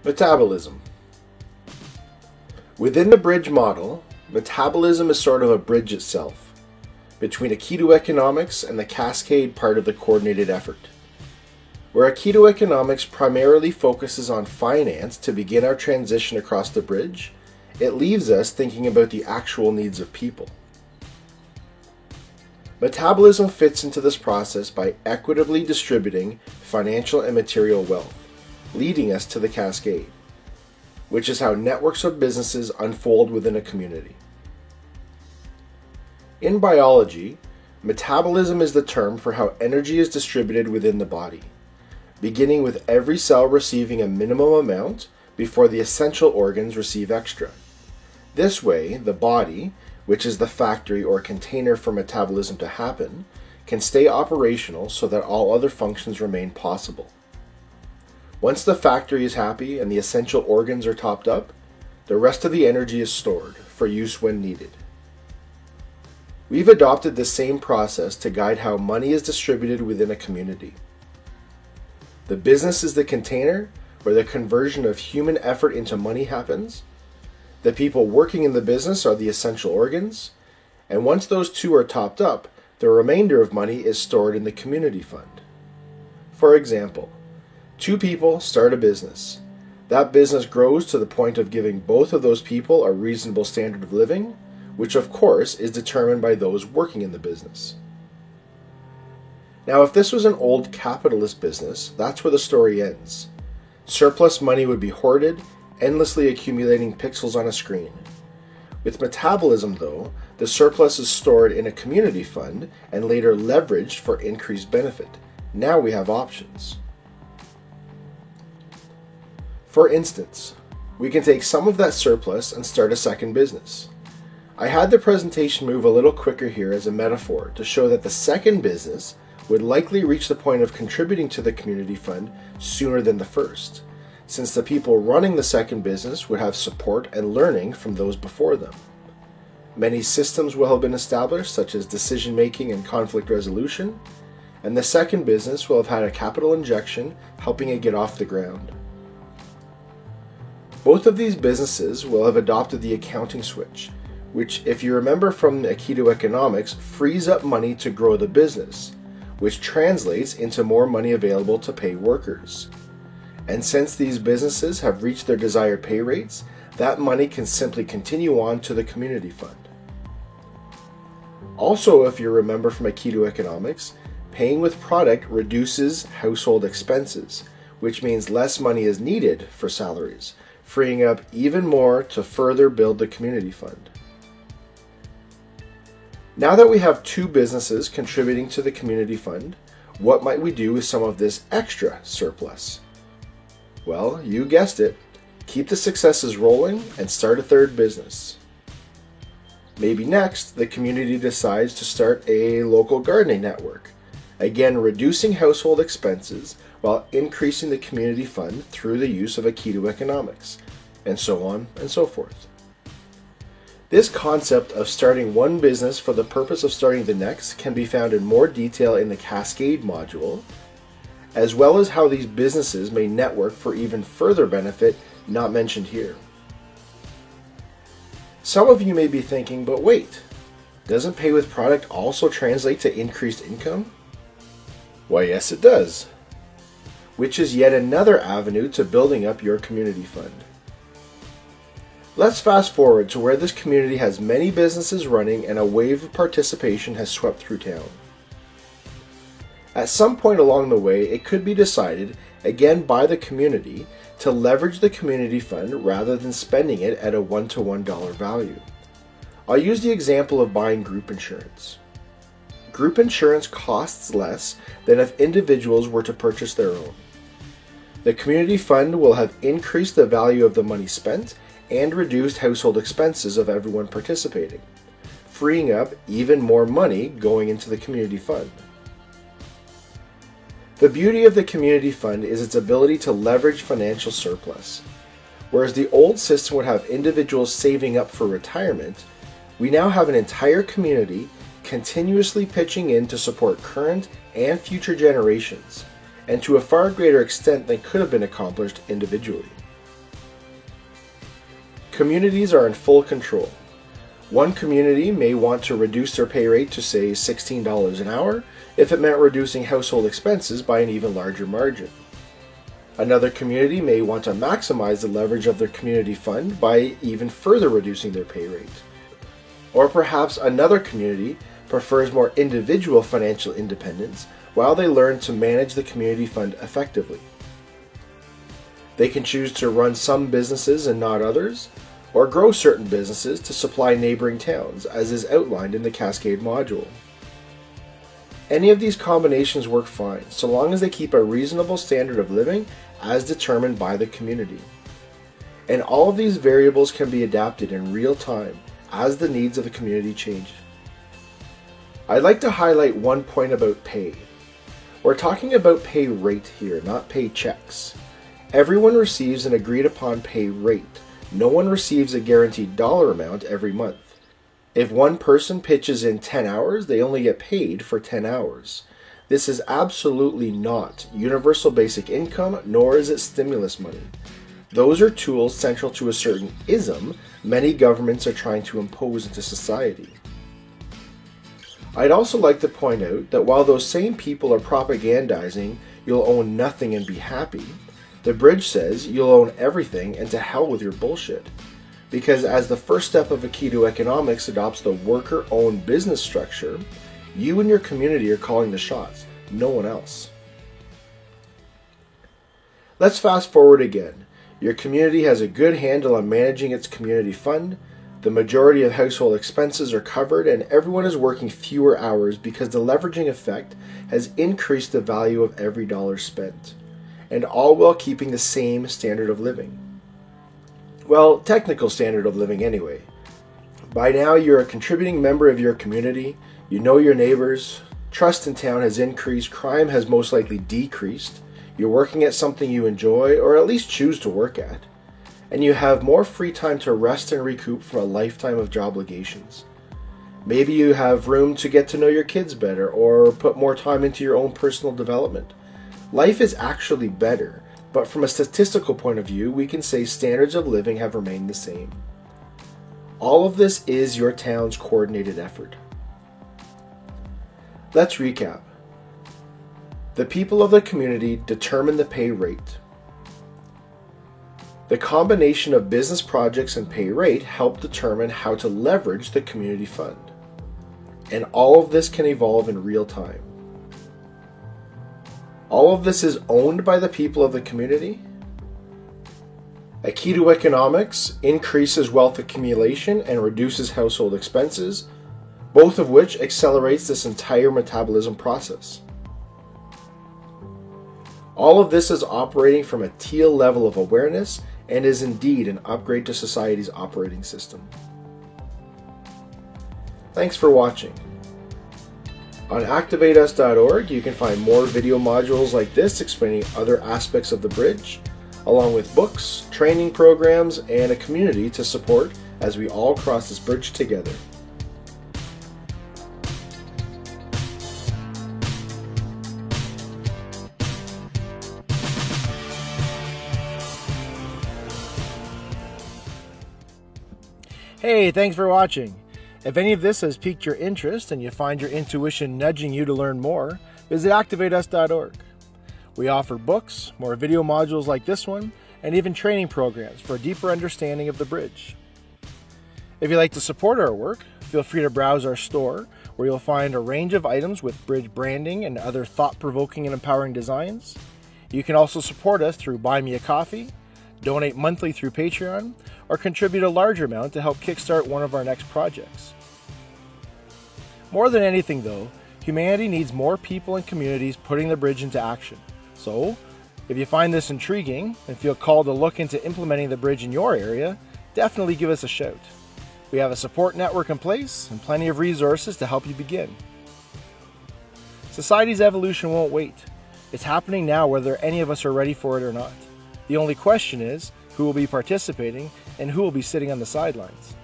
Metabolism. Within the bridge model, metabolism is sort of a bridge itself between Aikido economics and the cascade part of the coordinated effort. Where Aikido economics primarily focuses on finance to begin our transition across the bridge, it leaves us thinking about the actual needs of people. Metabolism fits into this process by equitably distributing financial and material wealth, leading us to the cascade, which is how networks of businesses unfold within a community. In biology, metabolism is the term for how energy is distributed within the body, beginning with every cell receiving a minimum amount before the essential organs receive extra. This way, the body, which is the factory or container for metabolism to happen, can stay operational so that all other functions remain possible. Once the factory is happy and the essential organs are topped up, the rest of the energy is stored for use when needed. We've adopted the same process to guide how money is distributed within a community. The business is the container where the conversion of human effort into money happens. The people working in the business are the essential organs, and once those two are topped up, the remainder of money is stored in the community fund. For example, two people start a business. That business grows to the point of giving both of those people a reasonable standard of living, which of course is determined by those working in the business. Now, if this was an old capitalist business, that's where the story ends. Surplus money would be hoarded, endlessly accumulating pixels on a screen. With metabolism, though, the surplus is stored in a community fund and later leveraged for increased benefit. Now we have options. For instance, we can take some of that surplus and start a second business. I had the presentation move a little quicker here as a metaphor to show that the second business would likely reach the point of contributing to the community fund sooner than the first, since the people running the second business would have support and learning from those before them. Many systems will have been established, such as decision-making and conflict resolution, and the second business will have had a capital injection helping it get off the ground. Both of these businesses will have adopted the accounting switch, which, if you remember from Aikido economics, frees up money to grow the business, which translates into more money available to pay workers. And since these businesses have reached their desired pay rates, that money can simply continue on to the community fund. Also, if you remember from Aikido economics, paying with product reduces household expenses, which means less money is needed for salaries, freeing up even more to further build the community fund. Now that we have two businesses contributing to the community fund, what might we do with some of this extra surplus? Well, you guessed it, keep the successes rolling and start a third business. Maybe next, the community decides to start a local gardening network, again reducing household expenses while increasing the community fund through the use of Aikido economics, and so on and so forth. This concept of starting one business for the purpose of starting the next can be found in more detail in the Cascade module, as well as how these businesses may network for even further benefit not mentioned here. Some of you may be thinking, but wait, doesn't pay with product also translate to increased income? Why, yes it does, which is yet another avenue to building up your community fund. Let's fast forward to where this community has many businesses running and a wave of participation has swept through town. At some point along the way, it could be decided, again by the community, to leverage the community fund rather than spending it at a one-to-one dollar value. I'll use the example of buying group insurance. Group insurance costs less than if individuals were to purchase their own. The community fund will have increased the value of the money spent and reduced household expenses of everyone participating, freeing up even more money going into the community fund. The beauty of the community fund is its ability to leverage financial surplus. Whereas the old system would have individuals saving up for retirement, we now have an entire community continuously pitching in to support current and future generations, and to a far greater extent than could have been accomplished individually. Communities are in full control. One community may want to reduce their pay rate to, say, $16 an hour if it meant reducing household expenses by an even larger margin. Another community may want to maximize the leverage of their community fund by even further reducing their pay rate. Or perhaps another community prefers more individual financial independence while they learn to manage the community fund effectively. They can choose to run some businesses and not others, or grow certain businesses to supply neighboring towns, as is outlined in the Cascade module. Any of these combinations work fine, so long as they keep a reasonable standard of living as determined by the community. And all of these variables can be adapted in real time as the needs of the community change. I'd like to highlight one point about pay. We're talking about pay rate here, not paychecks. Everyone receives an agreed upon pay rate. No one receives a guaranteed dollar amount every month. If one person pitches in 10 hours, they only get paid for 10 hours. This is absolutely not universal basic income, nor is it stimulus money. Those are tools central to a certain ism many governments are trying to impose into society. I'd also like to point out that while those same people are propagandizing you'll own nothing and be happy, the bridge says you'll own everything and to hell with your bullshit. Because as the first step of Aikido economics adopts the worker-owned business structure, you and your community are calling the shots, no one else. Let's fast forward again. Your community has a good handle on managing its community fund, the majority of household expenses are covered, and everyone is working fewer hours because the leveraging effect has increased the value of every dollar spent, and all while keeping the same standard of living. Well, technical standard of living anyway. By now you're a contributing member of your community, you know your neighbors, trust in town has increased, crime has most likely decreased, you're working at something you enjoy or at least choose to work at, and you have more free time to rest and recoup from a lifetime of job obligations. Maybe you have room to get to know your kids better or put more time into your own personal development. Life is actually better, but from a statistical point of view, we can say standards of living have remained the same. All of this is your town's coordinated effort. Let's recap. The people of the community determine the pay rate. The combination of business projects and pay rate help determine how to leverage the community fund. And all of this can evolve in real time. All of this is owned by the people of the community. Aikido economics increases wealth accumulation and reduces household expenses, both of which accelerates this entire metabolism process. All of this is operating from a teal level of awareness and is indeed an upgrade to society's operating system. Thanks for watching. On activateus.org, you can find more video modules like this explaining other aspects of the bridge, along with books, training programs, and a community to support as we all cross this bridge together. Hey, thanks for watching. If any of this has piqued your interest and you find your intuition nudging you to learn more, visit activateus.org. We offer books, more video modules like this one, and even training programs for a deeper understanding of the bridge. If you'd like to support our work, feel free to browse our store, where you'll find a range of items with bridge branding and other thought-provoking and empowering designs. You can also support us through Buy Me a Coffee, donate monthly through Patreon, or contribute a larger amount to help kickstart one of our next projects. More than anything though, humanity needs more people and communities putting the bridge into action. So, if you find this intriguing and feel called to look into implementing the bridge in your area, definitely give us a shout. We have a support network in place and plenty of resources to help you begin. Society's evolution won't wait. It's happening now whether any of us are ready for it or not. The only question is, who will be participating and who will be sitting on the sidelines?